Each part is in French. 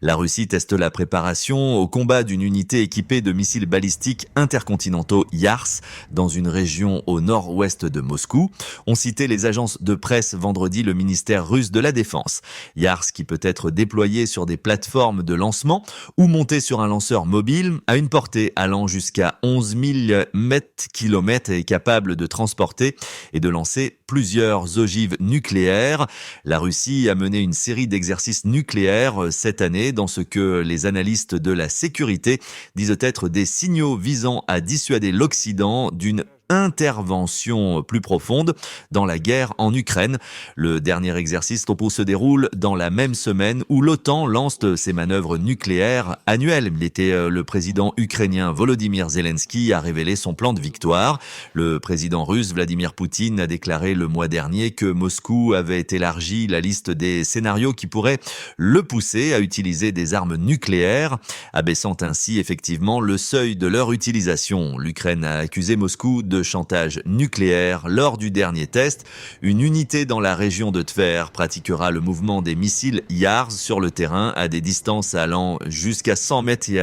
La Russie teste la préparation au combat d'une unité équipée de missiles balistiques intercontinentaux Yars dans une région au nord-ouest de Moscou. On citait les agences de presse vendredi le ministère russe de la Défense. Yars, qui peut être déployé sur des plateformes de lancement ou monté sur un lanceur mobile, a une portée allant jusqu'à 11 000 mètres-kilomètres et est capable de transporter et de lancer plusieurs ogives nucléaires. La Russie a mené une série d'exercices nucléaires cette année dans ce que les analystes de la sécurité disent être des signaux visant à dissuader l'Occident d'une intervention plus profonde dans la guerre en Ukraine. Le dernier exercice topo se déroule dans la même semaine où l'OTAN lance ses manœuvres nucléaires annuelles. Il était le président ukrainien Volodymyr Zelensky a révélé son plan de victoire. Le président russe Vladimir Poutine a déclaré le mois dernier que Moscou avait élargi la liste des scénarios qui pourraient le pousser à utiliser des armes nucléaires, abaissant ainsi effectivement le seuil de leur utilisation. L'Ukraine a accusé Moscou de chantage nucléaire lors du dernier test. Une unité dans la région de Tver pratiquera le mouvement des missiles Yars sur le terrain à des distances allant jusqu'à 100 mètres. Il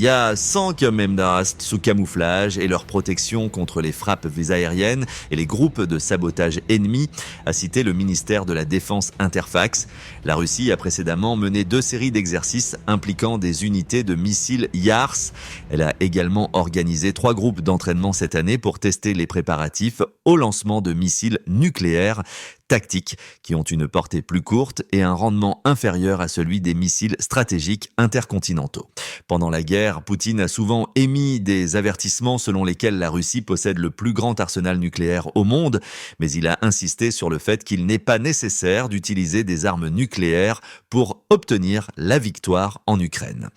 y a 100 km sous camouflage et leur protection contre les frappes aériennes et les groupes de sabotage ennemis, a cité le ministère de la Défense Interfax. La Russie a précédemment mené 2 séries d'exercices impliquant des unités de missiles Yars. Elle a également organisé 3 groupes d'entraînement cette année pour tester les préparatifs au lancement de missiles nucléaires tactiques qui ont une portée plus courte et un rendement inférieur à celui des missiles stratégiques intercontinentaux. Pendant la guerre, Poutine a souvent émis des avertissements selon lesquels la Russie possède le plus grand arsenal nucléaire au monde, mais il a insisté sur le fait qu'il n'est pas nécessaire d'utiliser des armes nucléaires pour obtenir la victoire en Ukraine.